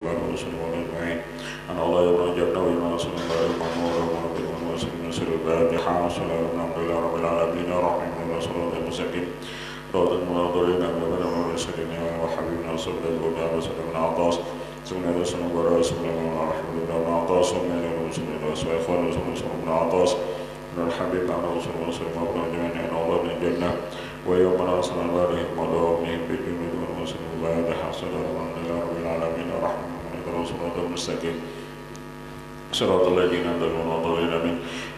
ورسله أجمعين أن الله يرجعنا وإلى رسول الله ونور وسلم نسر الفاتحة وصلاة الحمد لله رب العالمين الرحمن الرحيم صراط المستقيم صراط المنظرين من بين المرسلين وحبيبنا صلى الله عليه وسلم عطاس سمنا رسول الله ورسول الله ورحمة الله عطاس سمنا رسول الله وإخوان رسول الله عطاس من الحبيب على رسول الله صلى الله عليه وسلم أن الله من الجنة ويوم نصر عليهم وضعهم بالجنود والمسلم بعد حصل الحمد لله رب العالمين الرحمن صراط المستقيم صراط الذين أنزلوا الضالين من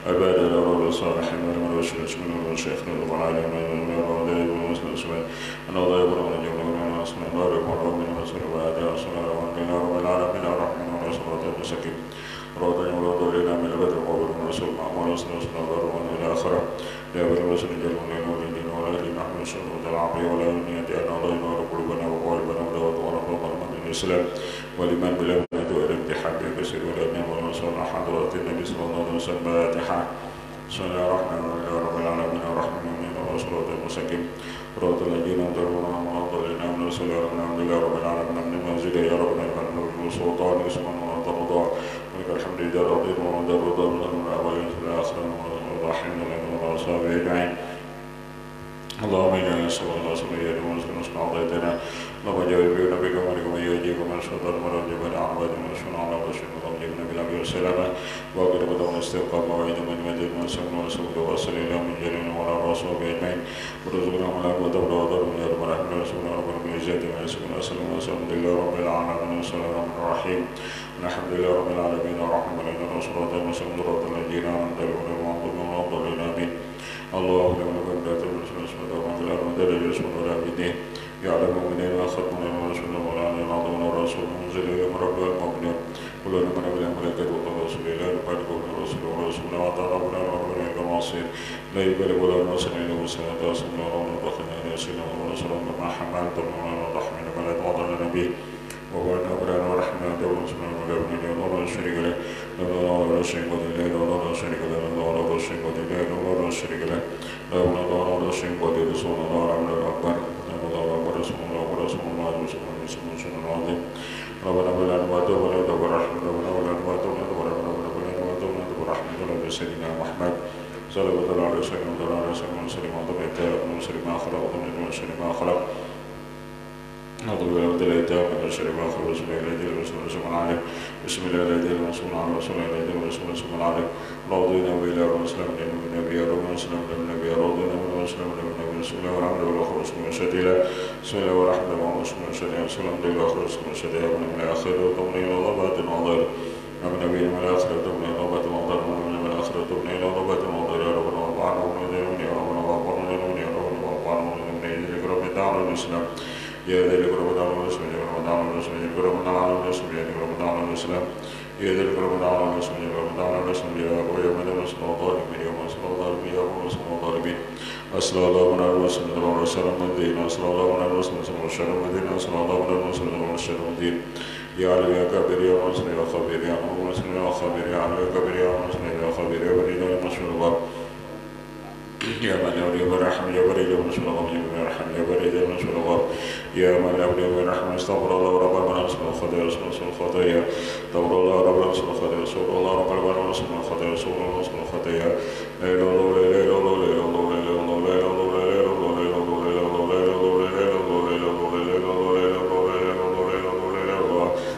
عبادنا رب الصالحين من الرسل من الشيخ من العالم من الرادين من المسلمين أن الله يبرأ من الجنة من أصل النار ومن من رسول بعد أصل الحمد رب العالمين الرحمن الرحيم صراط المستقيم صراط الذين من البدر قبل من رسول معمر رسول الله ومن الآخرة لا يبرأ رسول الجنة والدين ولا دين نحن نشهد العافية ولا نية أن الله ينور قلوبنا وقلوبنا ودورنا من الإسلام ولمن بلا الامتحان بكسر والأمام والرسول حضرة النبي صلى الله عليه وسلم فاتحة بسم الله الرحمن الرحيم رب العالمين الرحمن الرحيم والصراط المستقيم صراط الذين أنزلوا الضالين من رسول الحمد لله رب العالمين من المنزل يا ربنا الفضل والسلطان اسمه وترضى ولك الحمد لله العظيم ومدى الرضا من الأولين في الآخرة والرحيم لنا وأصحابه أجمعين اللهم إنا نسأل الله سبحانه وتعالى نسمع ضيتنا اللهم جاوب بنا بك ولك من يجيب من شهد المراد من أعباد من شنع على رسول الله جبنا بالأمر والسلامة وقد بدأنا استقام وعيد من مدد من سمن وسود وصل إلى من جلين وعلى الرسول بأجمعين ورزقنا ملاك ودبر وضر من يرب رحمة رسولنا رب العزة ويسكن أسلم وسلم لله رب العالمين وصلى الله الرحمن الرحيم الحمد لله رب العالمين الرحمن الرحيم والصلاة والسلام على رسول الذين أنزل المعظم والضالين آمين اللهم لمن لا تبرس نسمة ومن لا مدرج رسول ولا بدين يعلم منين وخطنا ورسول ولا نعظم الرسول منزل يوم رب المؤمنين كلنا من أبناء ملكة والرسول لا نقدر الرسول ورسول وطلبنا ربنا المعصير لا يبلغ ولا نوصل إلى وسنة أصلنا ورحمة وخنا يسلم ورسول ما حملت من الرحمن ملك وضع النبي وبعد أبرار ورحمة ورسول ولا بني ولا شريك له لا شريك له لا شريك له لا شريك له لا شريك له لا شريك له رسول الله العبد الأكبر الله أكبر رسول الله ورسول الله ورسول الله العظيم ربنا بلا نبات ولا دبر رحمة ربنا بلا نبات ولا دبر رحمة ولا سيدنا محمد صلى الله عليه وسلم وعلى وسلم وسلم وسلم ما خلق وسلم ما خلق أعوذ بالله من الشيطان الرجيم ما خلق رسول الله الذي رسول رسول عليه بسم الله الذي رسول على رسول الله الذي رسول رسول عليه رضينا بالله ورسوله من النبي ربنا وسلم من النبي رضينا من وسلم من النبي رسول الله ورحمة الله ورسول شديدا بسم الله ورحمة الله ورسول شديدا سلام الله ورسول شديدا من الآخر وطمن إلى ضبات ناظر من نبي من الآخر وطمن إلى ضبات ناظر من الآخر وطمن إلى ضبات ناظر يا ربنا وضعنا ومن يا ربنا وضعنا ومن يا ربنا وضعنا ومن يذكر رب تعالى الإسلام يا ذا الكرم تعالى الرسول يا رب تعالى الرسول يا الكرم تعالى الرسول يا الكرم تعالى الإسلام يا ذا الكرم تعالى الرسول يا الكرم تعالى الرسول يا أبو يوم الرسول الظالمين يوم رسول الظالمين يوم رسول الظالمين أسأل الله من الرسول من الرسول المدين أسأل الله من الرسول من الرسول المدين أسأل الله من الرسول من الرسول المدين يا علي يا كبير يا رسول يا خبير يا رسول يا خبير يا علي يا كبير يا رسول يا خبير يا ولي يا رسول الله يا من يولي برحم يا بريد رسول الله يا برحم يا بريد رسول الله يا من يولي برحم استغفر الله رب العالمين رسول الخطايا رسول الخطايا استغفر الله رب رسول الخطايا رسول الله رب العالمين رسول الخطايا رسول الله رسول الخطايا لا اله الا الله لا اله الا الله لا اله الا الله لا اله الا الله لا اله الا الله لا اله الا الله لا اله الا الله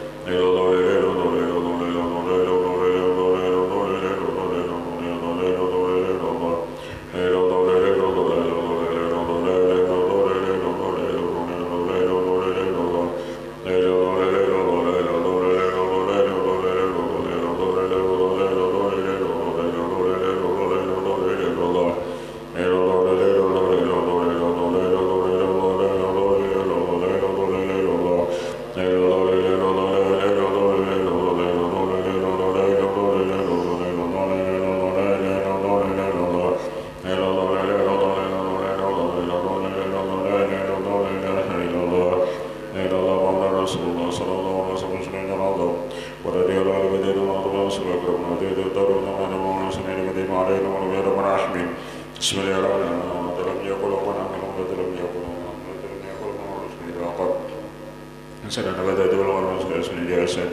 لا اله الا الله لا اله الا الله لا اله الا الله لا اله الا الله لا اله الا الله لا اله الا الله لا اله الا الله سنة بدأت بالغرب سنة جاسد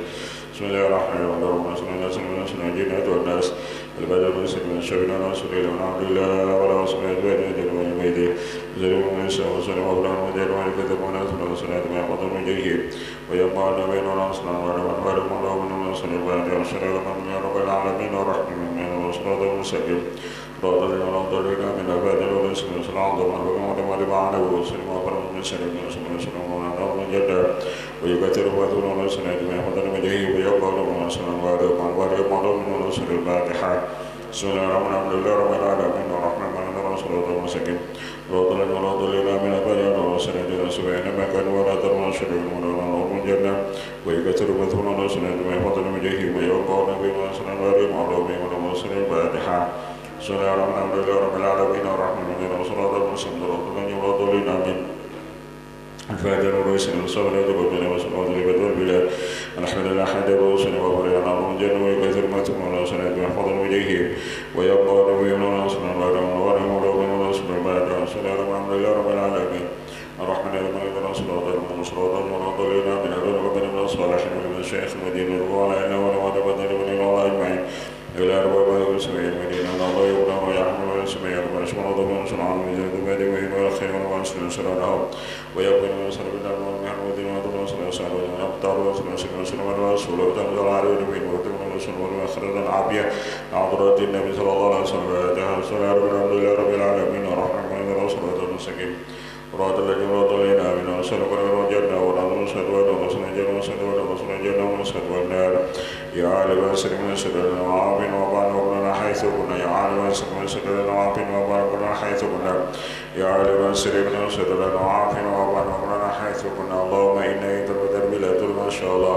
بسم الله الرحمن الرحيم صلى الله عليه وسلم الجنة والناس البدر والسلم الشبنا رسول الله والحمد لله ولا رسول الله بين يديه وبين بيده زلوا من السماء وسلم وابراهيم ودين وكتب وناس من الصلاة ما يقضون وجهه ويبقى النبيين ورسول الله ومن الله من رسول الله ورسول الله من رب العالمين ورحمة من الصراط المستقيم رضي الله عنه من أباد ورسول الله صلى الله عليه وسلم وربعنا وسلم وبرم من سلم وسلم ومن جدا ويكثر وذل ونسل أجمع مدن مجهي ويقبل ونسل ويقبل من رسول الفاتحة بسم الله الرحمن الرحيم الرحمن الرحيم صلى الله عليه وسلم رضي الله من أباد ورسول الله سبحانه ما كان ولا ترى شريك ولا جنة ويكثر وذل ونسل أجمع مدن مجهي ويقبل من رسول الله من رسول الفاتحة بسم الله الرحمن الرحيم الرحمن الرحيم صلى الله عليه وسلم رضي الله من الفاتحة والرئيس والصلاة والبلاد والصلاة والبلاد الحمد لله حمد الرسول وبرئ عن الجن ويكثر ما تكون الصلاة ويحفظ وجهه ويبقى نبينا ورسول الله ورحمه الله ورسول الله صلى الله عليه رب العالمين الرحمن الرحيم رسول الله والصلاة والضليل من أهل ومن الصالحين ومن الشيخ المدين الرضوان ولا بدل من الله أجمعين إلى أرباب المسلمين المدينة الله يبنى ويحمل ويسمي ويشمل ضمن سنعان ويزيد بيده والخير والسلام سلامه ويبقى من سلام الله ومحمد ودين وصلى الله عليه وسلم أبطال وسلم الرسول وتنزل على النبي وتكون الرسول والآخرة العافية عبرات النبي صلى الله عليه وسلم السلام الحمد لله رب العالمين الرحمن الرسول المستقيم راد الذي راد علينا من أرسل قرآن وجنة ونظر سد ونظر جنة وسد ونظر جنة وسد والنار يا عالم أسر من سدر وعاب وبان وبنا حيث كنا يا عالم أسر من سدر وعاب وبان وبنا حيث كنا يا عالم أسر من سدر وعاب وبان وبنا حيث كنا اللهم إنا يتبدل بلا ما شاء الله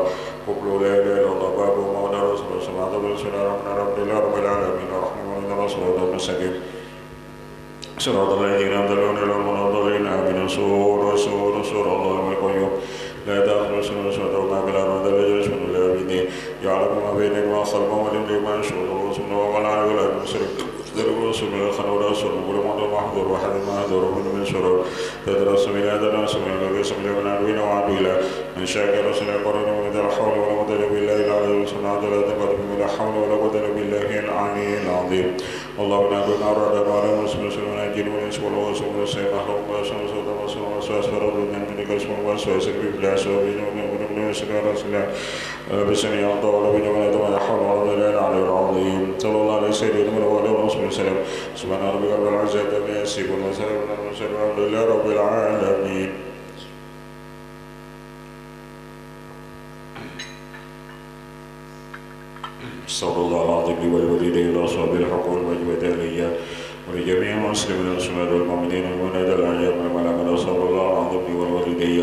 قبلوا لا إله إلا الله باب ومولى رسول الله صلى الله عليه وسلم رب العالمين الرحمن الرسول المستقيم صراط الذين أنزلوا إلى المنظرين آمين سور الله القيوم لا تأخذ سنة وما بلا رد الجيش من العابدين يعلم ما بين ما خلق ومن ما يشاء الله وما لا ولا يشرك ذروا سمي الخلق رسول ولمن محضور وحد ما هدور من شرور تدرس من هذا الناس من الذي سمي من عدوين وعدولا من شاك رسول القرآن ومن لا حول ولا قوة إلا بالله العلي وسبحانه ولا تقدم ولا حول ولا قوة إلا بالله العلي العظيم اللهم نعبد نعرض وعلى مسلم من الجن والإنس والوصف والسيف أحرم وأسلم وصوت وصوت وسواس فرد من منك اسم وسواس بإفلاس وبين سبيل رسول الله بسني أعطى ولا بين ولا دون حول ولا قوة إلا العلي العظيم صلى الله عليه سيدنا من وعلى رسول الله سبحان ربك رب العزة عما يصفون وسلام على المرسلين والحمد لله رب العالمين. استغفر الله العظيم لي ولوالدي واصحاب الحق والواجبات علي ولجميع المسلمين والمسلمات والمؤمنين والمؤمنات الاحياء منهم الاموات. استغفر الله العظيم لي ولوالدي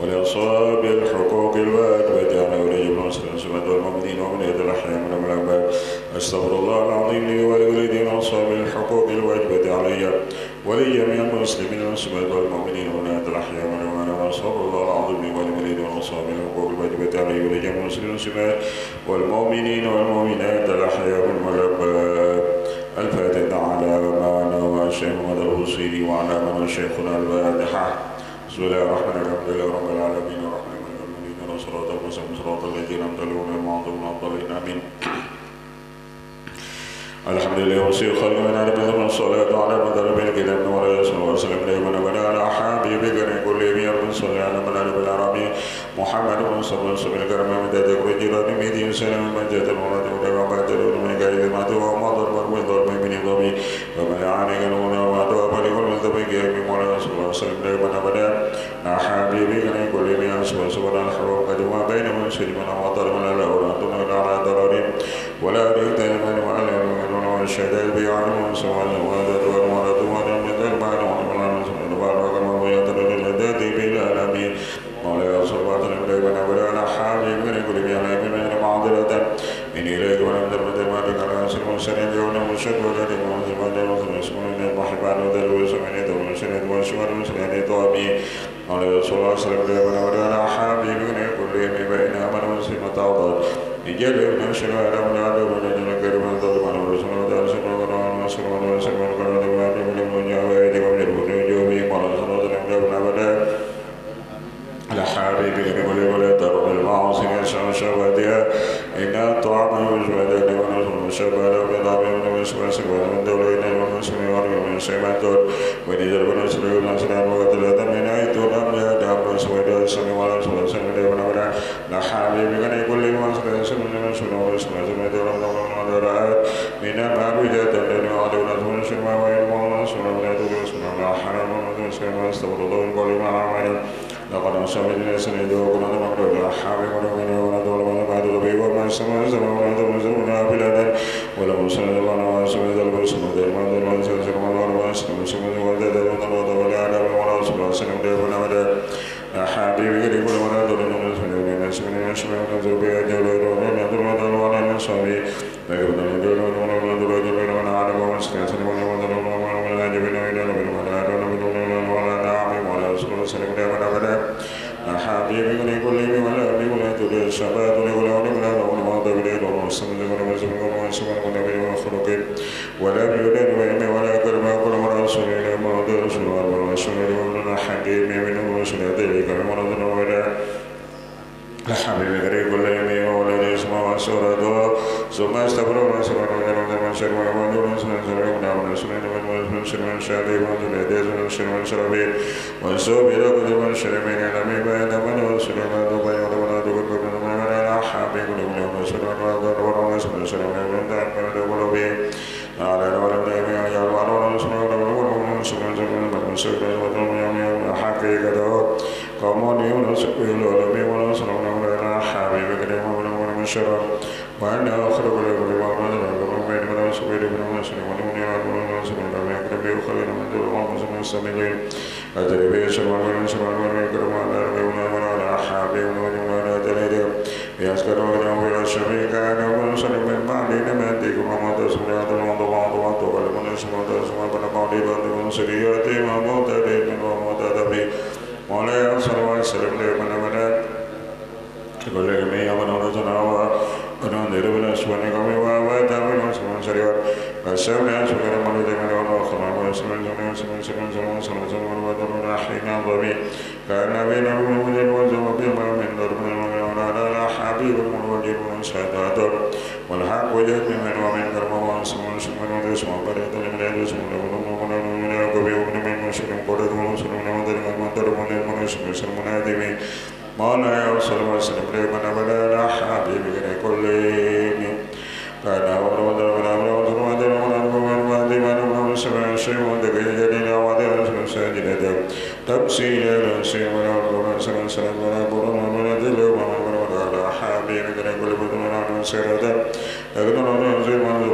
ولاصحاب الحقوق الواجبات علي ولجميع المسلمين والمؤمنين والمؤمنات الاحياء منهم الاموات. استغفر الله العظيم لي ولوالدي واصحاب الحقوق الواجبات علي ولجميع المسلمين والمسلمات والمؤمنين والمؤمنات الاحياء منهم الاموات. استغفر الله العظيم لي ولوالدي واصحاب الحقوق الواجبات علي ولجميع المسلمين والمسلمات والمؤمنين والمؤمنات الأحياء والأموات. الفاتحة على مولانا والشيخ محمد الحسيني وعلى من شيخنا الفاتحة. بسم الله الرحمن الرحيم الحمد لله رب العالمين الرحمن الرحيم صراط المستقيم صراط الذين أنعمت عليهم غير المغضوب عليهم آمين. الحمد لله وسيء خلق من عدم ثم الصلاة على مدار بالكتاب ولا يسمع وسلم دائما ولا على حبيبك كل يوم صلى على من على بالعربي محمد صلى الله عليه وسلم الكرم من ذات الجيران ميدين سلام من ذات المولد ولا بعد من غير ما تو ما ضرب والضرب من ضمي ومن يعني كانوا ما تو بل كل من ذبك من مولا صلى الله عليه وسلم دائما ابدا حبيبك كل يوم صلى الله عليه وسلم قد ما بين من سلم وضرب من لا ولا على ضرر ولا ريت من ولا والشهداء بيعلم سواء الوالد والولد ولم المال والمال وكما ويترد الهداد بالعالمين ولا صلوات الإبراهيم ولا حامل من كل بيان من معذرة من إليك ولم ترد المالك على سلم سنين يوم مشد ولا تكون سلمان وسلمان المحبان وذل وسمين دون سنين وسمر سنين طوامي ولا صلى الله عليه وسلم ولا حامل من كل بين أمر وسلم تعضل يجعل من شرع من عدو من الكريم الظلم والرسول والرسول والرسول والرسول والرسول والرسول وأزواجها إن الطعام يجوز ونصر الشباب بضابط ونسوس ومن دولين ومسلم ورغم سيماتون ونزل ونسل ونسلان وقتلة من أيت لم يدعم رسول السلام ورسول السلام ونبرا نحابي بغني كل مصر سلم ونسل ورسول السلام ونبرا من المعبودات الذين وعدوا رسول السلام وإلمون رسول الله ورسول الله حرام ونسل واستغفر الله القول مع عمل لقد أصابت الناس يدعو كنا نمر الأحاب ونؤمن وندعو لمن بعد ربي وما سمع زمان وندعو نزلنا بلادا ولم يصل الله واسمع ذا البرس ودر ما ذا البرس ودر ما ذا البرس وسمع ذا ذا ذا ولا على ولا رسول الله سلم ده ولا ولا حبيبي قريب ولا ذا ولا نسمع ولا نسمع نسمع نزل بيا جل ولا نزل ولا ولا نسمع لكن نزل ولا نزل ولا ولا على وسمع سلم ولا ولا ولا جبنا ولا ولا نعم ولا رسول الله سلم ده ولا ولا حبيبي قريب ولا ولا تدري الشباب ولا ولا ولا بليل ومسلم ولا مسلم ولا مسلم ولا بليل ولا خلق ولا بليل وإن ولا كرم كل مرة رسول الله مرة رسول الله ولا رسول الله ولا حكيم من رسول ذلك مرة ولا حبيبي غريب كل يوم ولا يسمع وسورة ثم استغفر الله سبحانه وتعالى من شر ما يقول من شر من شر من شر من شر من شر من شر وسوء بلا قدر من شر من علم بين من رسول الله وبين ولا تقول من ولا حبيب من رسول الله ولا رسول شر من ذاك من ولا به على ولا من يا ولا رسول الله ولا رسول من شر من حقيقته قوم يونس ولا به ولا رسول الله حبيب كريم من شر وأن آخر ولا يقول ما من بين من رسول الله رسول من يراد من رسول الله يكرم به خير من ذو القوم المستمعين أدري به شر من شر من يكرم على ربنا ولا حبيب ولا تلد يذكر ولا الشفيع كان من شر من بعد من ديكم ما تسمع الله ولا من شر ما تسمع بنا بعد من سريات ما متدين وما تدبي ولا يصل وسلم لمن كل يوم يوم نرجع وننذر بالأسوأ كم وتأمل وسلم سريع فسمع سكر من ذي من الآخر وسلم سلم سلم سلم سلم سلم سلم ودر حين ضبي كان بين المؤمن والزوج بما من ضرب ولا حبيب وجيب سادات والحق وجد من ومن ضرب وسلم سلم ودرس وبرد من يدرس من يقبل من مسلم قرد وسلم ودرب من ضرب من مسلم سلم نادمين ما لا يوصل وسلم لمن أبدا حبيب كل كان أول ولا سمع شيء وذكر جليل وذكر ساجدا تبصيل الأنسي ولا سمع سلام ولا برم ولا دل ولا حبيب كل بدون عن سيرة لكن الله ينزل من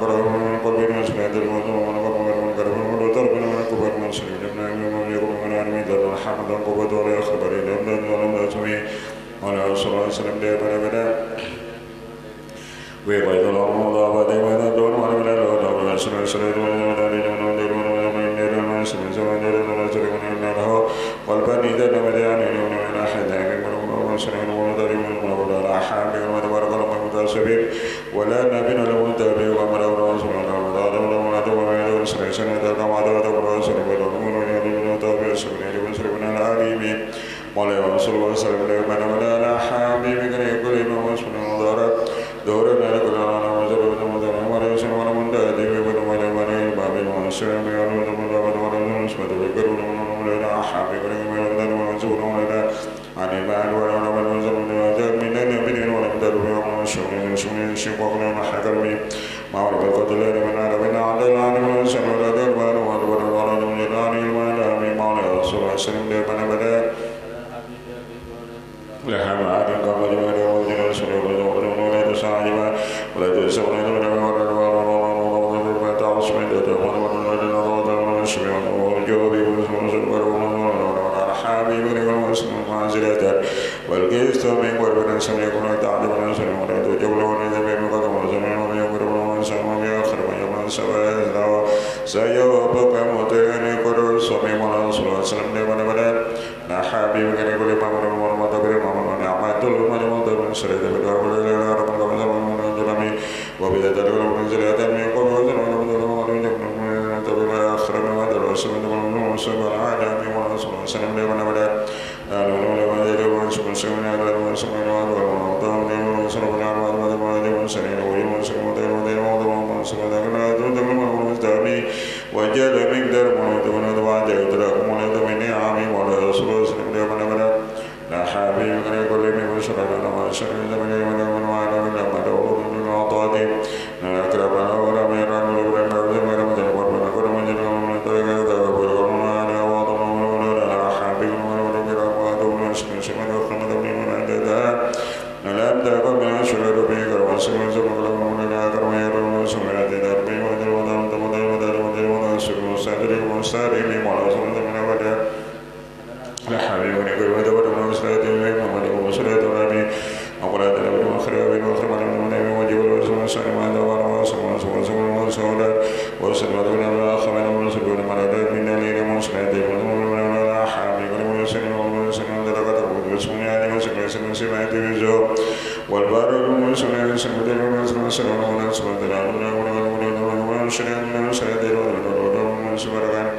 قرب من قلب مسند الموضوع من قبل من قرب من ضرب من كبر من سلم من يقول من عالم ذا الحمد القوة ولا خبر لم تسمي ولا صلى الله عليه وسلم ده بلا ويقول الله ودائما دون ولا من الله سبحانه وتعالى والبني ذا مدان من أحد من سنين ومدار من ولا حامل ولا قلم متاسبين ولا نبي ولا متابع ولا رسول ولا ولا ولا سنة كما دعوا رسول ولا متابع سبحانه وتعالى العالمين ولا رسول الله صلى الله عليه وسلم ولا حامل من كل ما وصل مدار دورنا لكل أنا مزبوط مدار ولا سنة ولا منداد ولا ولا ولا باب وسلم ولا ولا نسمة ذكر ولا حامل ولا منزول ولا عن المال ولا منزول ولا من النبي ولا مدار ولا شؤون شقوقنا محكمين ما ولا بالقدر من عالمنا على العالم وسلم ولا دربان ولا من العالم المال ما ولا رسول الله صلى الله عليه وسلم لها معاد قبل ما يوجد رسول الله ولا تساعد ولا تساعد ولا تعصم ولا شبه وجوبي ولا حبيب منزلة والقيس من قرب نسم يكون تعلم نسم ولا تجول ولا ذبي مقدم وزمن ولا يقرب ونسم ويأخر ويمن سواه سيوبك متين قدر صميم ولا رسول الله صلى الله عليه وسلم حبيب كان يقول ما من المتبر ما من نعمة المتبر من سرير بدر ولا رب العالمين من جلمي وبذات المنزلة من قبل ولا تبر آخر من درس من المسلم العالم ولا رسول الله صلى الله عليه وسلم ولا ولا ولا ولا ولا ولا ولا ولا ولا ولا شر زمن من وعلى من لما دور من عطاء نكرم ولا ميران ولا زمن من جبر من كل من جل من طريق ذهب ويقولون على وضع ولا حابين ولا ميران وادون سمن وخمد من عند ذا نلام ذاك من شر به كرم سمن زمن من لا كرم يرون سمن ذا به وجل وضع تمضي وضع وضع سمن مستدري مستدري ولا سمن من وضع لا حبيب ونقول ودور من مسلات الليل ومن مسلات النبي وقال تلبي وخرب وخرب من النبي وجب الرسول صلى الله عليه وسلم وسلم من خمن من رسول من رد من الليل مسلات من لا حبيب ونسلم ونسلم درجة بسم الله وسلم وسلم سمعت بزو والبار المسلم سمعت المسلم سلم ونسلم درجة ونسلم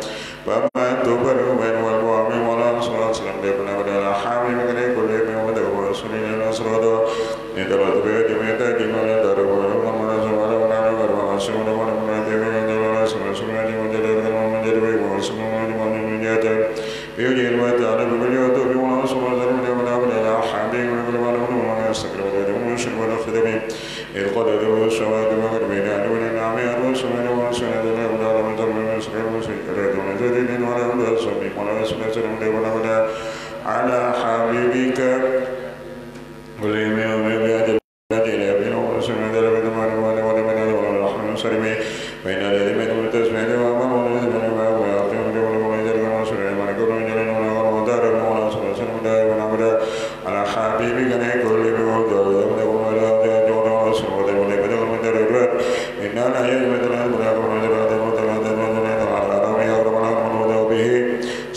Bapak tu berubah wal wala sallallahu alaihi wasallam dia pernah berdoa hamil mengenai kulit memudah Rasulullah sallallahu alaihi wasallam itu diminta di mana dari mana semua orang semua menjadi semua menjadi biuji mata ada beliau tu biwana semua dari hamil mengenai استقرار المشر والخدم إذ قال له السواد والبين دون النعم والسمن والسند لا من ضرب المسر والمسر من جديد ولا من الصبي ولا يسمى سلم ولا على حبيبك وليم بهذا الذي لا بين وسمى ذا بين ولا من الرحمن سلمي بين الذي من التسمية وما ولد من ما هو يقيم ولا من ذلك ما سلم من كل من جل ولا دار ولا سلم دائما أبدا على حبيبك نقول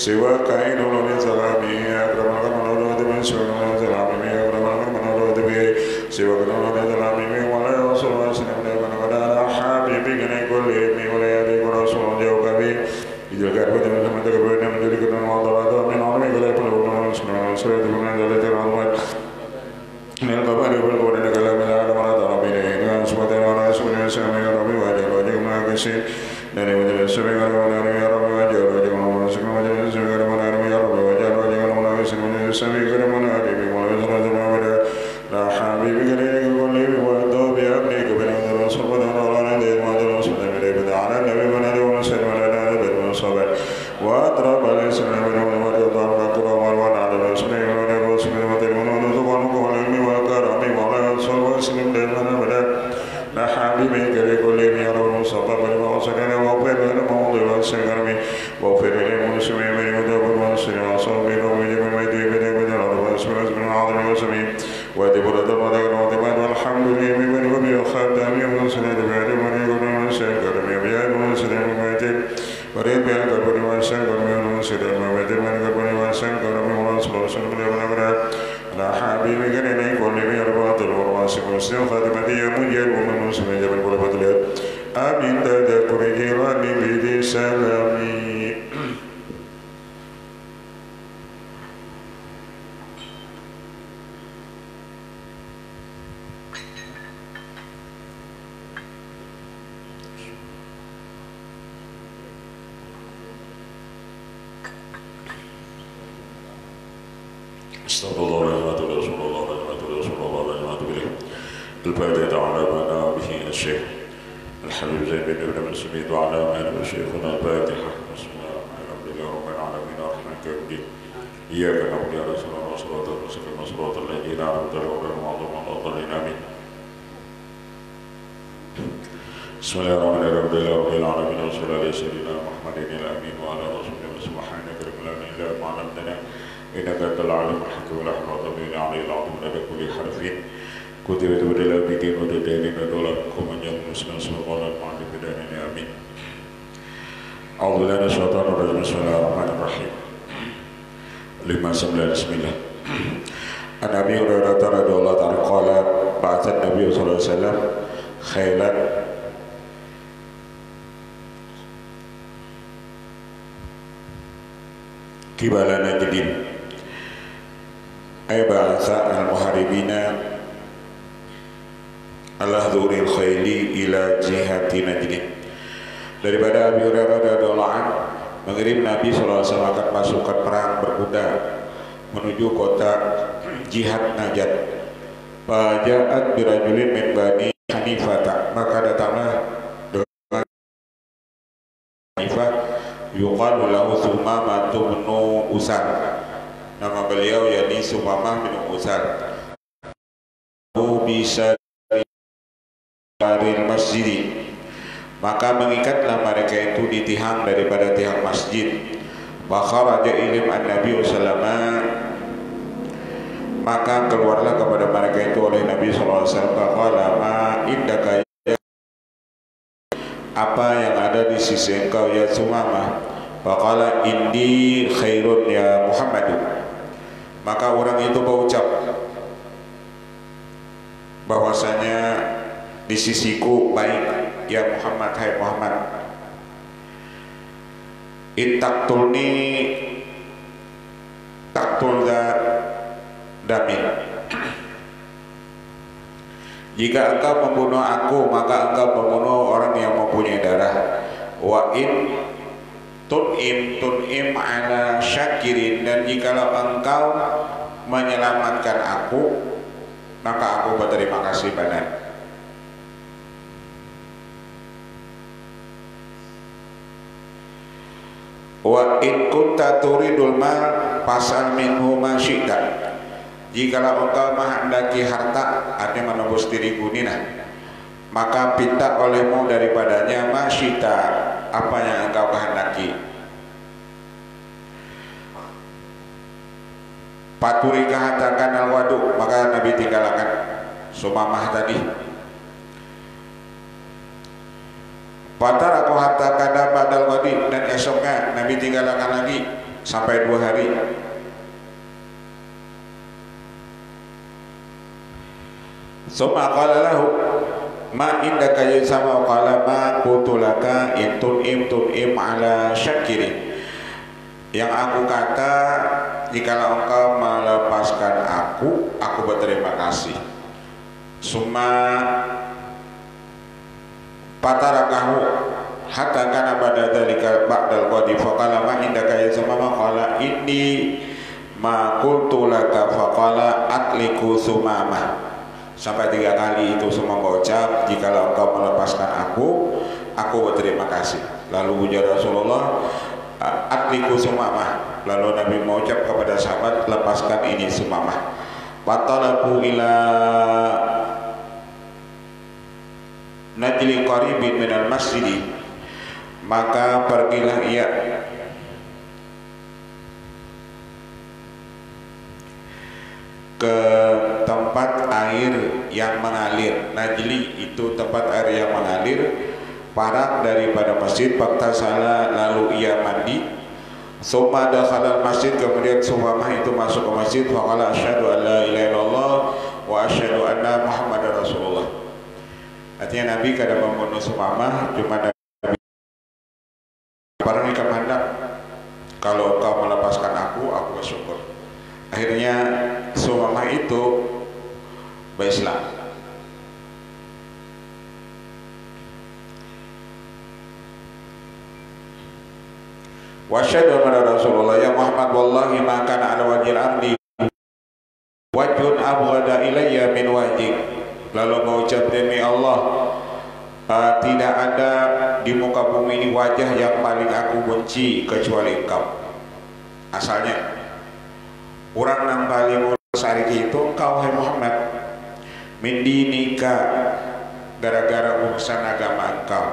siwa kain ulun salami akraman ulun min sunan salami akraman ulun bi siwa kain ulun salami wala rasulullah sallallahu alaihi wasallam habibi gane kulli mi wala yadi rasul jauh kami idul karbu dan sama terkebun menjadi kenal Allah min alami kala ulun sallallahu alaihi wasallam dari terhormat nil bapak di bulan kemudian kala mila mana rabbi dengan semata wala sunnah sami rabbi wajib wajib mengaksir dari wajib sami rabbi ya rabbi wajib wajib سمي كرم نادي بمولى ذرة لا حبيب كريم كل بولده بأبنك بن الرسول ودنا ذي ما درس من البدع على النبي من عليه وسلم على النبي من الصبر وأطرب الإسلام من المرء ضرب كرم على الرسول من الرسول من ذبان كل وكرم ولا يصل وسلم لمن بدأ لا حبيب كريم كل يا رب المصطفى بن وصلنا وغفر لنا موضوع السلام وغفر للمسلمين من يدب المسلم وصابر وجب المدين وادب الأدب والأدبان والحمد لله من وبي وخاتم يوم سنة بعد من يقول من سنة من بيان من سنة مماتين وريد بيان كربون من سنة من سنة مماتين من كربون من سنة من الله صلى الله عليه وسلم لا حبيب كريم كل بي أربعة الورواسي مسلم خاتمة يمجد ومن مسلم جبل كل بدلات آمين تذكر جيراني بدي سلامي استغفر الله رحمة رسول الله رحمة رسول الله رحمة به الفاتحة على ما به الشيخ الحبيب زين بن ابن مسعود وعلى ما شيخنا الفاتحة بسم الله الحمد لله رب العالمين الرحمن الرحيم إياك نعبد يا رسول الله صراط المستقيم صراط الذين أنعمت عليهم غير المغضوب عليهم ولا الضالين آمين بسم الله الرحمن الرحيم الحمد لله رب العالمين وصلى الله على سيدنا محمد الأمين وعلى رسوله سبحانك رب العالمين إلا ما علمتنا إنك أنت العليم الحكيم والرحمن الرحيم علي العظيم لدى كل حرف كتبت بدل بدين ودين ودولار كمن يوم مسلم سبحانه وتعالى بدانين آمين أعوذ بالله من الشيطان الرجيم بسم الله الرحمن الرحيم لما سملا بسم الله عن أبي هريرة رضي الله عنه قال بعث النبي صلى الله عليه وسلم خيلا قبل نجد أي بعث المحاربين على ظهور الخيل إلى جهة نجد. Daripada Abi Hurairah radhiyallahu anhu mengirim Nabi sallallahu alaihi wasallam akan pasukan perang berkuda menuju kota Jihad Najd Faja'at birajulin min bani Hanifah, maka datanglah dengan Hanifah yuqalu lahu Sumamah bin Usal, nama beliau yakni Sumamah bin Usal. Bisa dari masjid, maka mengikatlah mereka itu di tiang daripada tiang masjid. Bakharaja ilim an-Nabi sallallahu, maka keluarlah kepada mereka itu oleh Nabi sallallahu alaihi wasallam. Qala ma indaka, apa yang ada di sisi engkau ya Sumamah? Faqala indi khairun ya Muhammad. Maka orang itu berucap bahwasanya di sisiku baik ya Muhammad, hai Muhammad. Ittaqtulni taqtul damin, jika engkau membunuh aku maka engkau membunuh orang yang mempunyai darah. Wa in tun'im ala syakirin, dan jikalau engkau menyelamatkan aku maka aku berterima kasih pada. Wa in kunta turidul mal fasal minhu ma syi'ta, jikalau engkau menghendaki harta, artinya menembus diriku nina, maka pinta olehmu daripadanya ma syi'ta, apa yang engkau kehendaki. Paturika hatakan al-wadu, maka Nabi tinggalkan Sumamah tadi. Patar aku hatakan badal wadi, dan esoknya Nabi tinggalkan lagi sampai 2 hari. Summa qala lahu ma indaka ya sama, qala ma qutulaka intum ala syakirin, yang aku kata jikalau engkau melepaskan aku berterima kasih. Summa patarakahu hatta kana ba'da dzalika ba'dal qadi faqala ma indaka ya sama, qala inni ma qultu laka faqala atliku Sumamah. Sampai 3 kali itu semua berucap, jikalau engkau melepaskan aku berterima kasih. Lalu ujar Rasulullah, atliku Sumamah. Lalu Nabi mengucap kepada sahabat, lepaskan ini Sumamah. Fatalabu ila najli qaribin minal masjid, maka pergilah ia ke tempat air yang mengalir. Najli itu tempat air yang mengalir, parak daripada masjid. Faktasala, lalu ia mandi. Summa dakhala masjid, kemudian Sumamah itu masuk ke masjid. Faqala asyhadu an la ilaha illallah wa asyhadu anna Muhammadar Rasulullah. Artinya Nabi kada membunuh Sumamah, cuma Nabi barang ikan hendak, kalau kau melepaskan aku bersyukur. Akhirnya Sumamah itu berislam. Wa asyhadu anna Rasulullah ya Muhammad wallahi ma kana ala wajhil ardi wajhun abghada ilayya min wajhik. Lalu mengucap, demi Allah, tidak ada di muka bumi ini wajah yang paling aku benci kecuali engkau. Asalnya orang yang paling sariki itu engkau, hai Muhammad. Min dinika, gara-gara urusan agama engkau.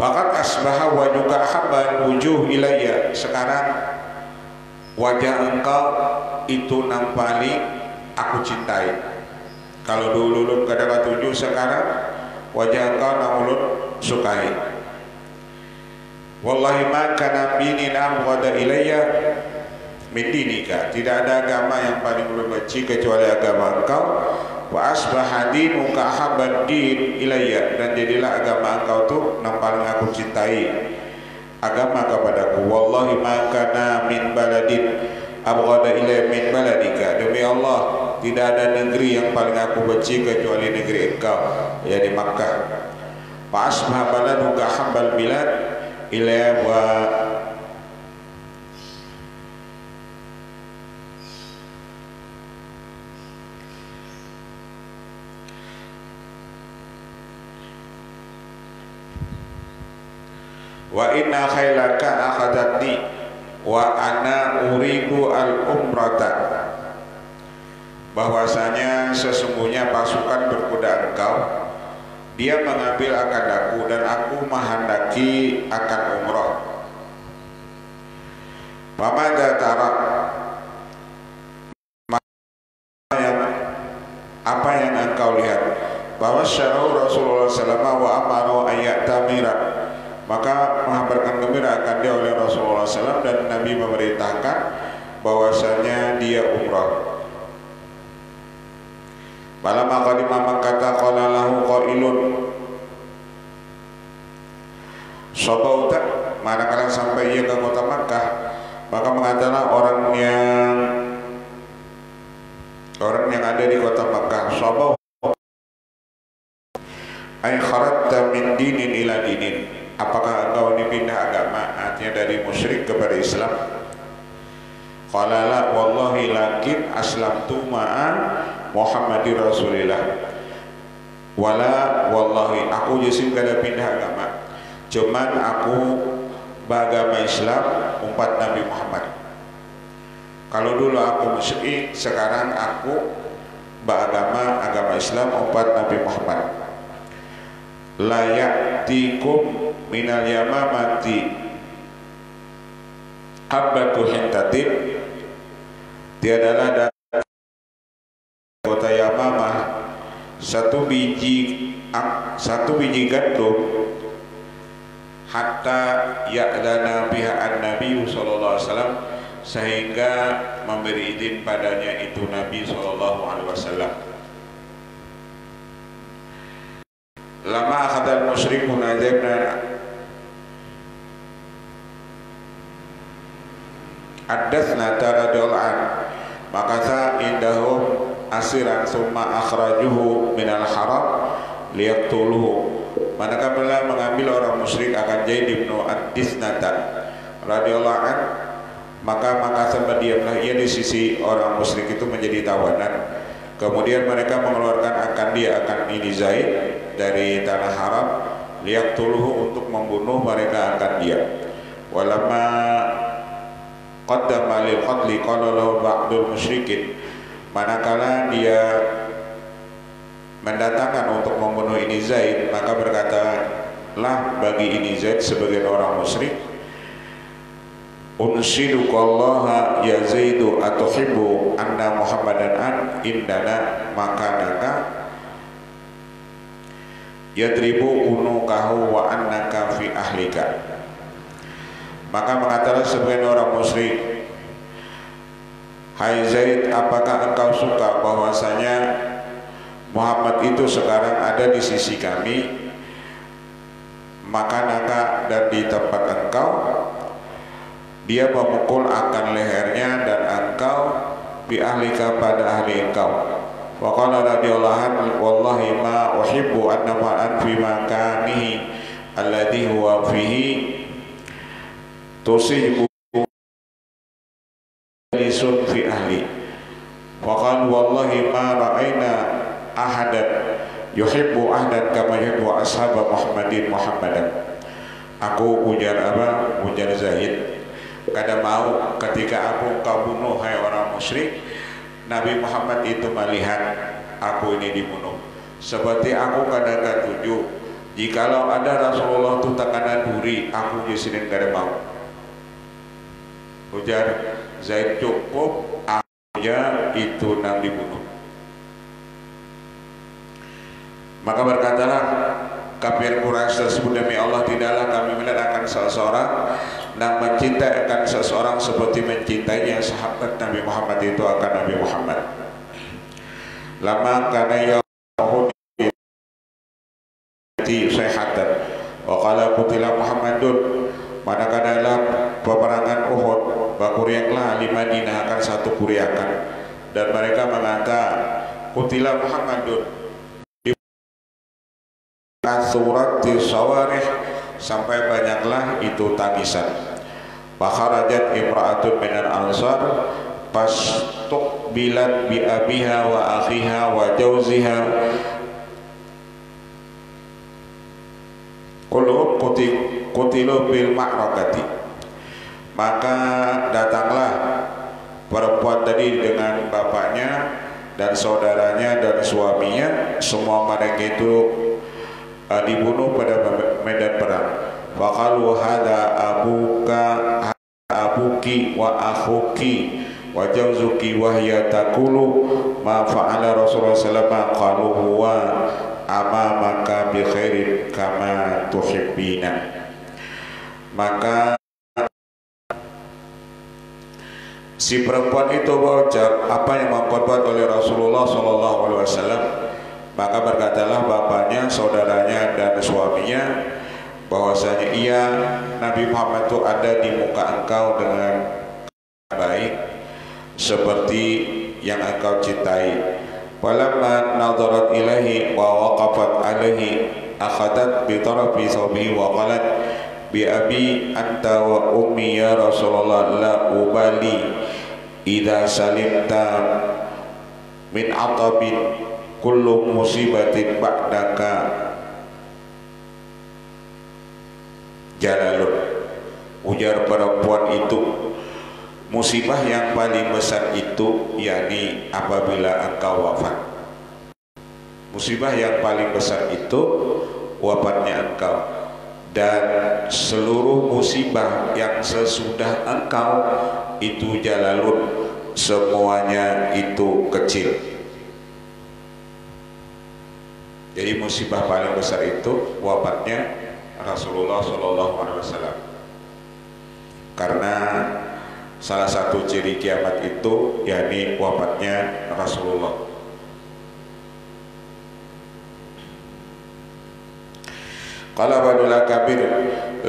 Fakat asbaha wajuka habban wujuh ilayya, sekarang wajah engkau itu yang paling aku cintai. Kalau dulu ulun kadang tuju, sekarang wajah engkau yang ulun sukai. Wallahi ma kana binin abghada ilayya min dinika, tidak ada agama yang paling ulun benci kecuali agama engkau. Wa asbaha dinuka habban din ilayya, dan jadilah agama engkau tuh yang paling aku cintai agama kepadaku. Wallahi ma kana min baladin abghada ilayya min baladika, demi Allah tidak ada negeri yang paling aku benci kecuali negeri engkau, yakni Makkah. Fa asbaha baladuka hambal bilad ila wa inna khailaka akhadatni wa ana uridu al umrata, bahwasanya sesungguhnya pasukan berkuda engkau dia mengambil akan aku dan aku menghendaki akan umrah. Pamada tara, apa yang engkau lihat? Bahwa syarau Rasulullah SAW wa amaru ayat tamira, maka mengabarkan gembira akan dia oleh Rasulullah SAW dan Nabi memerintahkan bahwasanya dia umrah. Falamma qadima Makkah qala lahu qailun sabauta, manakala sampai ia ke kota Makkah maka mengatakan orang yang ada di kota Makkah, sabau ay kharatta min dinin ila dinin, apakah engkau dipindah agama, artinya dari musyrik kepada Islam? Qala la wallahi lakin aslamtu ma'a Muhammadir Rasulillah, wala wallahi aku jisim kada pindah agama, cuman aku beragama Islam umat Nabi Muhammad. Kalau dulu aku musyrik, sekarang aku beragama Islam umat Nabi Muhammad. La ya'tikum minal yamamati habbatu hintatin, tiadalah dari kota Yamamah satu biji gandum hatta ya'lana biha an-nabi sallallahu alaihi wasallam, sehingga memberi izin padanya itu Nabi sallallahu alaihi wasallam. Lama akhadal musyrikun ajabna addatsna taradul an, maka indahum asiran summa akhrajuhu minal haram liyaqtuluhu, manakala mengambil orang musyrik akan Zaid bin Ad-Disnata radhiyallahu an, maka sempat diamlah ia di sisi orang musyrik itu menjadi tawanan. Kemudian mereka mengeluarkan akan dia akan ini Zaid dari tanah haram liyaqtuluhu, untuk membunuh mereka akan dia. Walamma qaddama lil qatli qala lahu ba'dul musyrikin, manakala dia mendatangkan untuk membunuh ini Zaid, maka berkatalah bagi ini Zaid sebagian orang musyrik, unshidukallaha ya Zaidu atuhibbu anna Muhammadan an indana makanaka yadribu unukahu wa annaka fi ahlika. Maka mengatakan sebagian orang musyrik, hai Zaid, apakah engkau suka bahwasanya Muhammad itu sekarang ada di sisi kami, makanaka, dan di tempat engkau dia memukul akan lehernya dan engkau bi ahlika pada ahli engkau. Wa qala radhiyallahu anhu wallahi ma uhibbu anna ma'an fi makanihi alladhi huwa fihi tusibu lisun fi ahli. Wa qala wallahi ma ra'aina ahadan yuhibbu ahdan kama yuhibbu ashab Muhammadan. Aku ujar Zaid, kada mau ketika engkau bunuh hai orang musyrik, Nabi Muhammad itu melihat aku ini dibunuh. Seperti aku kada ketujuh jikalau ada Rasulullah itu takana duri, aku disini kada mau. Ujar Zaid, cukup aja itu nang dibunuh. Maka berkatalah kafir Quraisy tersebut, demi Allah tidaklah kami melihat akan seseorang dan mencintai akan seseorang seperti mencintainya sahabat Nabi Muhammad itu akan Nabi Muhammad. Lama kana yahudi sayhatan wa qala qutila Muhammadun, manakala dalam peperangan Uhud bakuriaklah di Madinah akan satu kuriakan, dan mereka mengatakan qutila Muhammadun, Kasurati sawarih, sampai banyaklah itu tangisan. Fakharajat imra'atun minal ansar fastuqbilat bi abiha wa akhiha wa jauziha kulluhum qutilu bil ma'rakati. Maka datanglah perempuan tadi dengan bapaknya dan saudaranya dan suaminya, semua mereka itu dibunuh pada medan perang. Faqalu hadza abuki wa akhuki wa jawzuki wa hiya taqulu ma fa'ala Rasulullah sallallahu alaihi wasallam. Qalu huwa amamaka bi khairin kama tuhibbina. Maka si perempuan itu berucap apa yang diperbuat oleh Rasulullah sallallahu alaihi wasallam. Maka berkatalah bapaknya, saudaranya dan suaminya bahwasanya iya, Nabi Muhammad itu ada di muka engkau dengan baik seperti yang engkau cintai. Walamma nadarat ilahi wa waqafat alaihi akhadat bi tarafi thawbihi wa qalat bi abi anta wa ummi ya Rasulullah la ubali idza salimta min atabin kullu musibatin ba'daka jalalun. Ujar perempuan itu, musibah yang paling besar itu yakni apabila engkau wafat. Musibah yang paling besar itu wafatnya engkau, dan seluruh musibah yang sesudah engkau itu jalalun, semuanya itu kecil. Jadi musibah paling besar itu wafatnya Rasulullah Shallallahu Alaihi Wasallam. Karena salah satu ciri kiamat itu yakni wafatnya Rasulullah. Qala badul kabir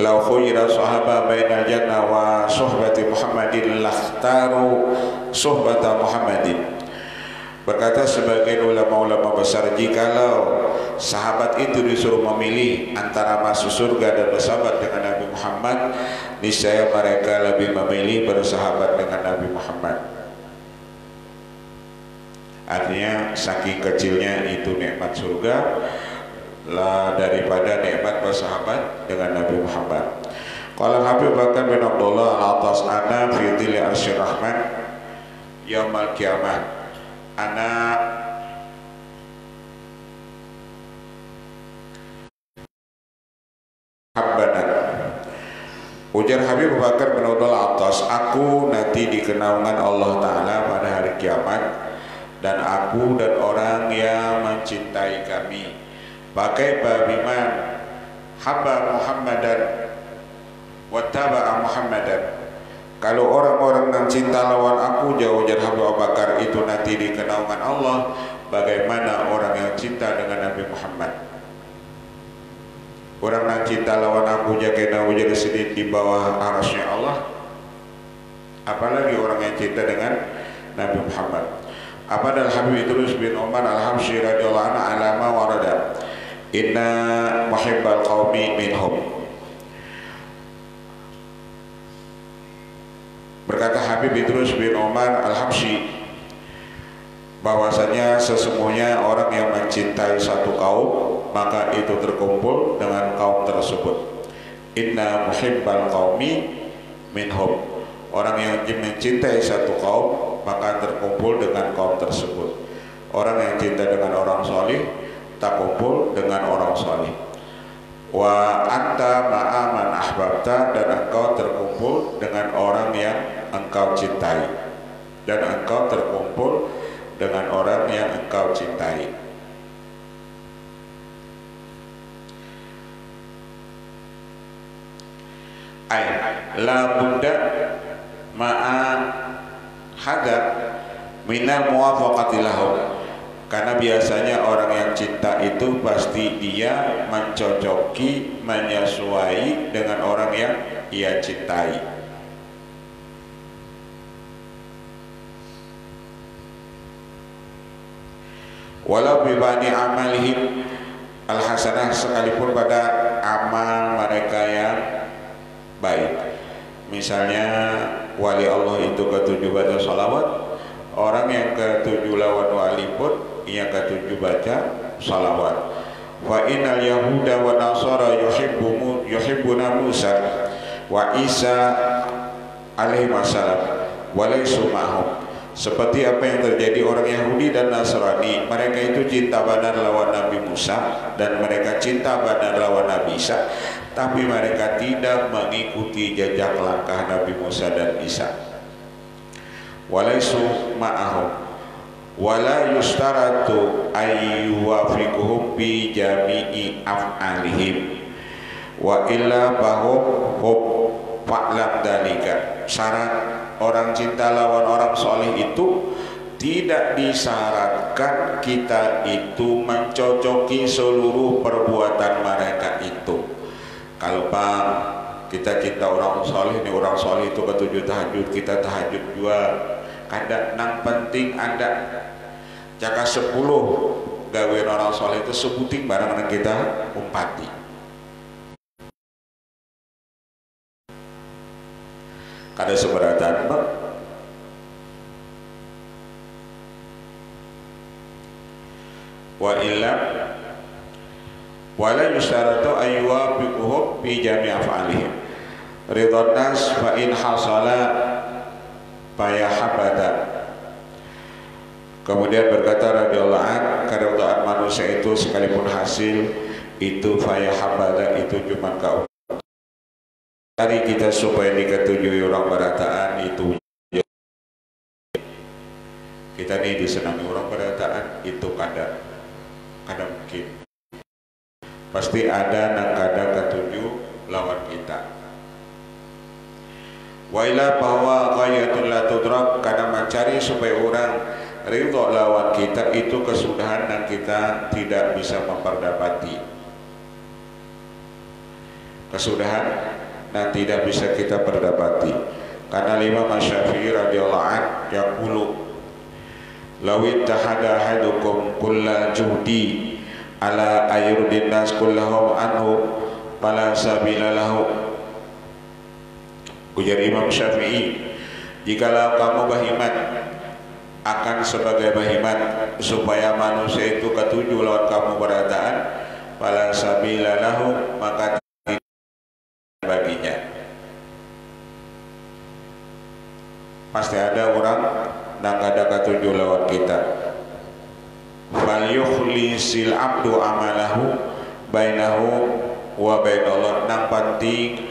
law khuyira sahaba bainal jannah wa suhbati Muhammadin lakhtaru suhbata Muhammadin. Berkata sebagian ulama-ulama besar, jikalau sahabat itu disuruh memilih antara masuk surga dan bersahabat dengan Nabi Muhammad, niscaya mereka lebih memilih bersahabat dengan Nabi Muhammad. Artinya saking kecilnya itu nikmat surga lah daripada nikmat bersahabat dengan Nabi Muhammad. Qala Habib Bakar bin Abdullah al-Atas ana fi dhilli arsyir rahman yaumal qiyamah. Anak Habbanan. Ujar Habib Bakar bin Abdullah atas, aku nanti di kenaungan Allah Ta'ala pada hari kiamat, dan aku dan orang yang mencintai kami. Pakai babiman habba Muhammadan wattaba'a Muhammadan. Kalau orang-orang yang cinta lawan aku, jauh ujar Habib Bakar, itu nanti di kenaungan Allah bagaimana orang yang cinta dengan Nabi Muhammad. Orang yang cinta lawan aku jaga ujar sedih di bawah arasnya Allah, apalagi orang yang cinta dengan Nabi Muhammad. Apa dal Habib Idrus bin Umar al-Habsyi radhiyallahu anhu alama warada inna muhibbal qaumi minhum. Berkata Habib Idrus bin Umar al-Habsyi bahwasanya sesungguhnya orang yang mencintai satu kaum maka itu terkumpul dengan kaum tersebut. Inna muhibbal qaumi minhum. Orang yang mencintai satu kaum maka terkumpul dengan kaum tersebut. Orang yang cinta dengan orang salih tak kumpul dengan orang salih. Wa anta ma'aman ahbabta, dan engkau terkumpul dengan orang yang engkau cintai, dan engkau terkumpul dengan orang yang engkau cintai. Ay la budda ma'an hada minal muwafaqati lahum. Karena biasanya orang yang cinta itu pasti dia mencocoki, menyesuai dengan orang yang ia cintai. Walau bibani amalihim, al-hasanah, sekalipun pada amal mereka yang baik. Misalnya wali Allah itu ketujuh baca salawat, orang yang ketujuh lawan wali pun ia ketujuh baca salawat. Wa innal yahuda wa nasara yuhibbuna Musa wa Isa alaihi wasallam wa laysu ma'hum. Seperti apa yang terjadi orang Yahudi dan Nasrani, mereka itu cinta benar lawan Nabi Musa dan mereka cinta benar lawan Nabi Isa, tapi mereka tidak mengikuti jejak langkah Nabi Musa dan Isa. Walaisu ma'ahum wala yustaratu ayyuwafiquhum bi jami'i af'alihim wa illa bahum hum fa'lam dalika. Syarat orang cinta lawan orang soleh itu tidak disyaratkan kita itu mencocoki seluruh perbuatan mereka itu. Kalau Pak kita cinta orang soleh, ini orang soleh itu ketujuh tahajud, kita tahajud juga kada nang penting ada jaka 10 gawean orang soleh itu sebuting barang nang kita umpati. Kada seberatan Pak. Wa illa wala yustaratu ayyuwafiquhum fi jami' af'alihim ridwan nas fa in hasala fayahabada. Kemudian berkata radhiyallahu an, keridhaan manusia itu sekalipun hasil itu fayahabada, itu cuma kau dari kita supaya diketujui orang berataan itu. Kita nih disenangi orang berataan itu kada mungkin. Pasti ada nang kada ketujuh lawan kita. Wa ila bahwa ghayatul la tudrak, kada mencari supaya orang ridho lawan kita itu kesudahan yang kita tidak bisa memperdapati. Kesudahan dan tidak bisa kita perdapati. Karena Imam Syafi'i radhiyallahu an yaqulu lawit tahada hadukum kulla juhdi ala ayurdin nas kullahum anhu fala sabila lahu. Ujar Imam Syafi'i, jikalau kamu berkhidmat akan sebagai berkhidmat supaya manusia itu ketujuh lawan kamu berataan, fala sabila lahu, maka baginya. Pasti ada orang yang ada ketujuh lawan kita. Fal yukhlisil abdu amalahu bainahu wa bainallah. Nang penting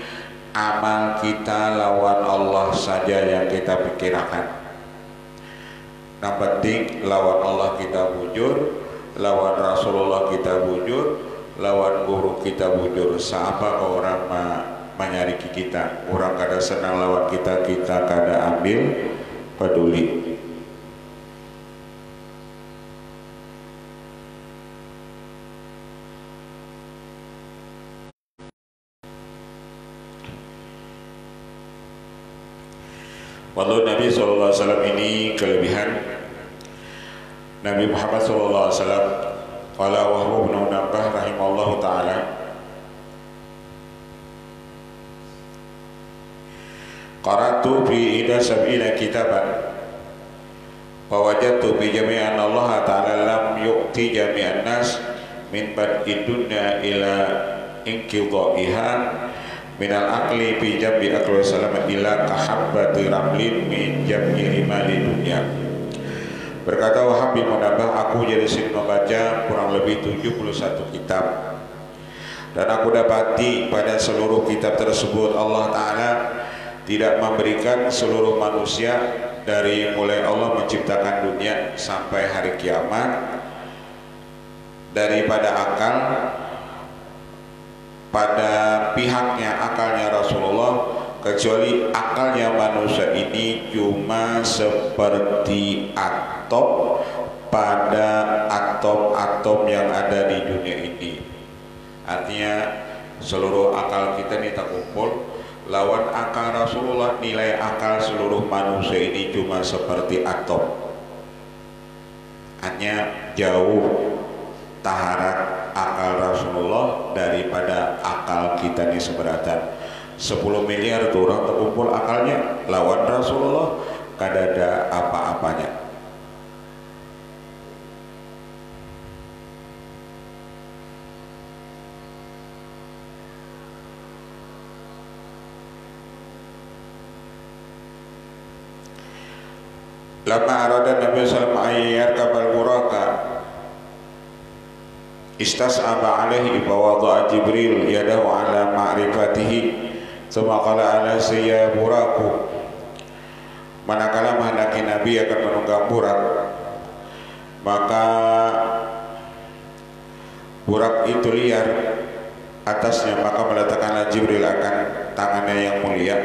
amal kita lawan Allah saja yang kita pikirkan. Nang penting lawan Allah kita bujur, lawan Rasulullah kita bujur, lawan guru kita bujur. Siapa ke orang menyariki kita, orang kada senang lawan kita, kita kada ambil peduli. Walau Nabi SAW ini kelebihan Nabi Muhammad SAW. Qala wa huwa ibn Nabbah rahimallahu ta'ala, qara'tu fi ida sab'ina kitaban wa wajadtu bi jami'an Allah ta'ala lam yu'ti jami'an nas min bad'i dunya ila inqidha'iha minal aqli fi jambi akli salamat ila kahabbati ramlin min jam'i rimali dunya. Berkata Wahab bin Munabbah, aku jadi sering membaca kurang lebih 71 kitab, dan aku dapati pada seluruh kitab tersebut Allah Ta'ala tidak memberikan seluruh manusia dari mulai Allah menciptakan dunia sampai hari kiamat daripada akal pada pihaknya akalnya Rasulullah, kecuali akalnya manusia ini cuma seperti atom pada atom-atom yang ada di dunia ini. Artinya seluruh akal kita ini tak kumpul lawan akal Rasulullah, nilai akal seluruh manusia ini cuma seperti atom, hanya jauh taharat akal Rasulullah daripada akal kita nih seberatan 10 miliar tuh orang terkumpul akalnya lawan Rasulullah kada ada apa-apanya. Lama arada Nabi sallallahu alaihi wasallam kabal buraka istas'aba alaihi bawadha Jibril yadahu ala ma'rifatihi thumma qala ala sayya buraku. Manakala menghendaki Nabi akan menunggang burak, maka burak itu liar atasnya, maka meletakkanlah Jibril akan tangannya yang mulia.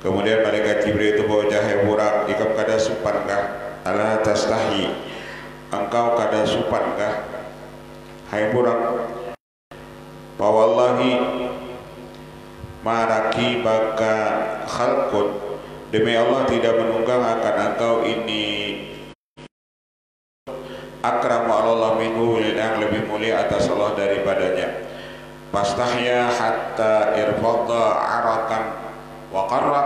Kemudian malaikat Jibril itu bawa jahe burak, ikam kada supankah? Ala tastahi, engkau kada supankah? Hai burak, wallahi maraki baka khalqun, demi Allah tidak menunggang akan engkau ini akramu Allah minhu, yang lebih mulia atas Allah daripadanya. Pastahya hatta irfadha arakan wa qarra,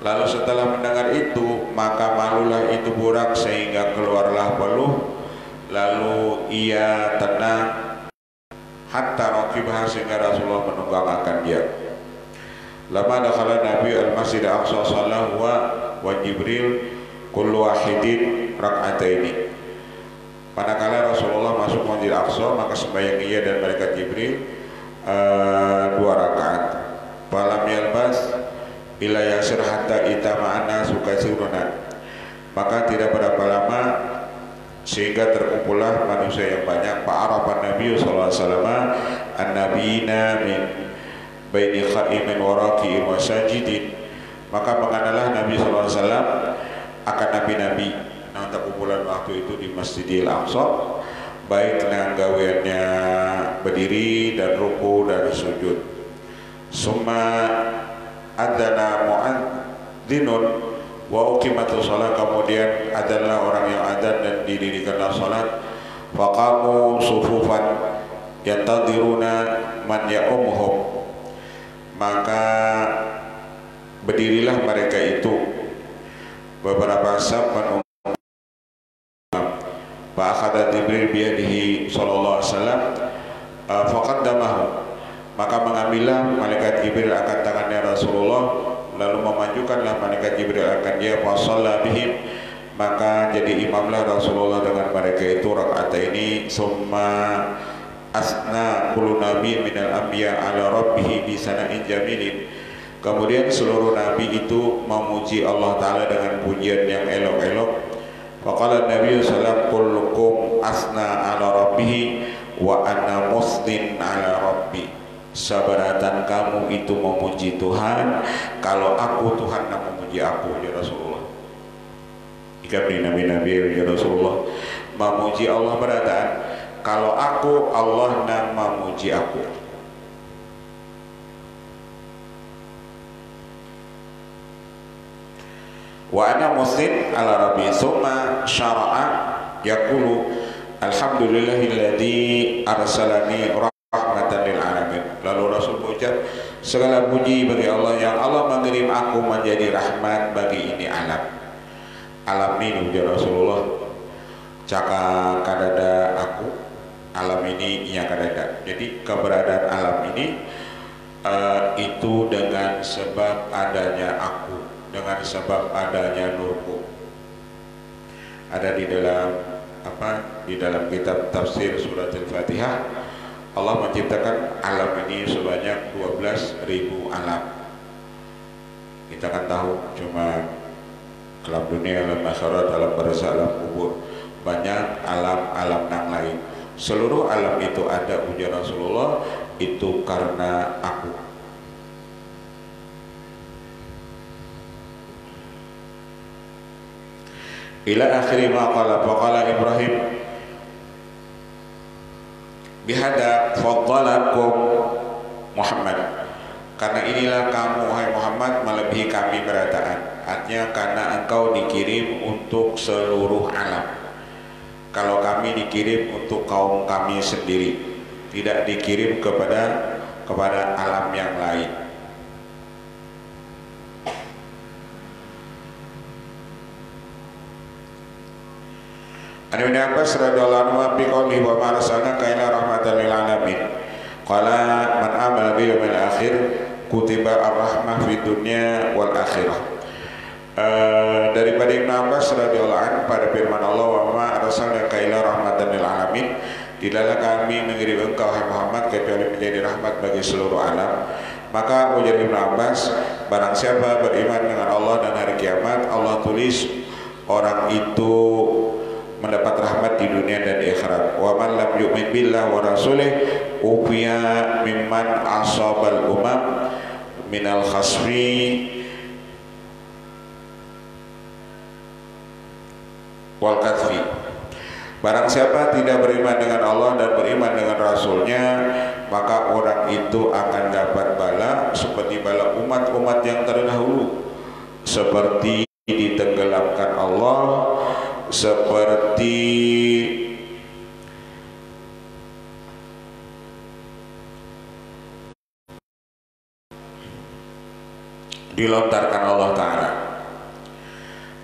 lalu setelah mendengar itu maka malulah itu burak sehingga keluarlah peluh, lalu ia tenang hatta raqibah sehingga Rasulullah menunggangakan dia. Lama dakhala Nabi al-Masjid Aqsa sallallahu wa Jibril kullu wahidin rak'ataini. Manakala Rasulullah masuk Masjid Aqsa, maka sembahyang ia dan malaikat Jibril 2 rakaat. Falam yalbas ila yasir hatta itama'ana sukasiruna, maka tidak berapa lama sehingga terkumpullah manusia yang banyak. Fa'arafa Nabi sallallahu alaihi wasallam an-nabiyina min baini qa'imin wa raki'in wa sajidin, maka mengenallah Nabi sallallahu alaihi wasallam akan nabi-nabi nah terkumpulan waktu itu di Masjidil Aqsa, baik dengan gaweannya berdiri dan ruku dan sujud. Summa adzana mu'adzinun wa uqimatus shalah, kemudian adalah orang yang adzan dan didirikanlah salat. Faqamu sufufan yantadiruna man ya'umuhum, maka berdirilah mereka itu beberapa saf menunggu. Fa akhadha Jibril biyadihi sallallahu alaihi wasallam faqaddamahu, maka mengambillah malaikat Jibril akan tangannya Rasulullah, lalu memajukanlah malaikat Jibril akan dia. Fa shalla bihim, maka jadi imamlah Rasulullah dengan mereka itu rakaataini. Summa asna kullu nabi minal anbiya ala rabbih bi sana'in jamilin, kemudian seluruh nabi itu memuji Allah taala dengan pujian yang elok-elok. Faqala Nabi sallallahu alaihi wasallam kullukum asna ala rabbih wa ana musnin ala rabbi, sabaratan kamu itu memuji Tuhan, kalau aku Tuhan yang memuji aku. Ya Rasulullah, jika nabi-nabi ya Rasulullah memuji Allah berataan, kalau aku Allah yang memuji aku. Wa ana muslim ala rabbi summa syara'a yaqulu alhamdulillahilladzi arsalani rahmatan lil alamin. Lalu Rasul mengucap segala puji bagi Allah yang Allah mengirim aku menjadi rahmat bagi ini alam. Alam ini ujar Rasulullah, caka kadada aku, alam ini ia kadada. Jadi keberadaan alam ini itu dengan sebab adanya aku, dengan sebab adanya nurku. Ada di dalam di dalam kitab tafsir surat Al-Fatihah, Allah menciptakan alam ini sebanyak 12.000 alam. Kita kan tahu cuma alam dunia, alam akhirat, alam barzakh, alam kubur, banyak alam-alam yang lain. Seluruh alam itu ada ujar Rasulullah itu karena aku. Ila akhiri ma qala faqala Ibrahim bihada faddalakum Muhammad, karena inilah kamu wahai Muhammad melebihi kami berataan. Artinya karena engkau dikirim untuk seluruh alam. kalau kami dikirim untuk kaum kami sendiri, tidak dikirim kepada alam yang lain. An Ibnu Abbas radhiyallahu anhu fi qouli wa ma arsalnaka illa rahmatan lil alamin. Qala man amala bil yawmil akhir kutiba ar-rahmah fid dunya wal akhirah. Daripada Ibnu Abbas radhiyallahu anhu pada firman Allah, wa ma arsalnaka illa rahmatan lil alamin, tidaklah kami mengirim engkau hai Muhammad kecuali menjadi rahmat bagi seluruh alam. Maka ujar Ibnu Abbas, barang siapa beriman dengan Allah dan hari kiamat, Allah tulis orang itu mendapat rahmat di dunia dan di akhirat. Wa man lam yu'min billah wa rasulih ufiya mimman asabal umam minal khasfi wal kadfi. Barang siapa tidak beriman dengan Allah dan beriman dengan Rasulnya, maka orang itu akan dapat bala seperti bala umat-umat yang terdahulu, seperti ditenggelamkan Allah, seperti dilontarkan Allah Ta'ala.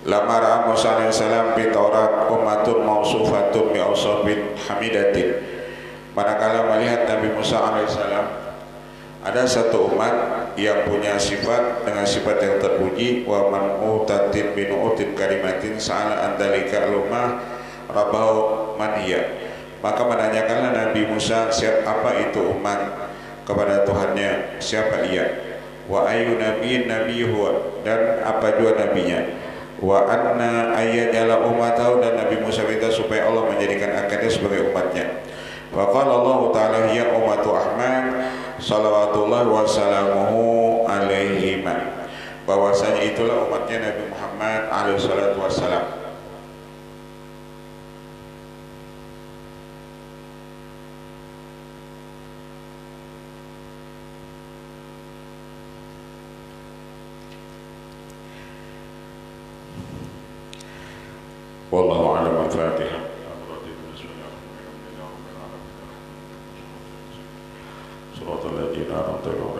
Lama ra'a Musa alaihissalam fi Taurat ummatun mausufatun bi awsafin hamidatin. Manakala melihat Nabi Musa alaihissalam ada satu umat yang punya sifat dengan sifat yang terpuji, wa man utatin min utin kalimatin sa'ala andalika lumah rabbau man hiya. Maka menanyakanlah Nabi Musa siapa itu umat kepada Tuhannya, siapa ia, wa ayu nabiyyin nabiyuhu, dan apa juga nabinya, wa anna ayyajala ummatahu, dan Nabi Musa minta supaya Allah menjadikan akannya sebagai umatnya. Wa qala Allah Ta'ala hiya ummatu Ahmad salawatullah wa salamuhu alaihima, bahwasanya itulah umatnya Nabi Muhammad alaihi salatu wassalam. Wallahu a'lam. Al-Fatihah. صراط الذين أنعمت عليهم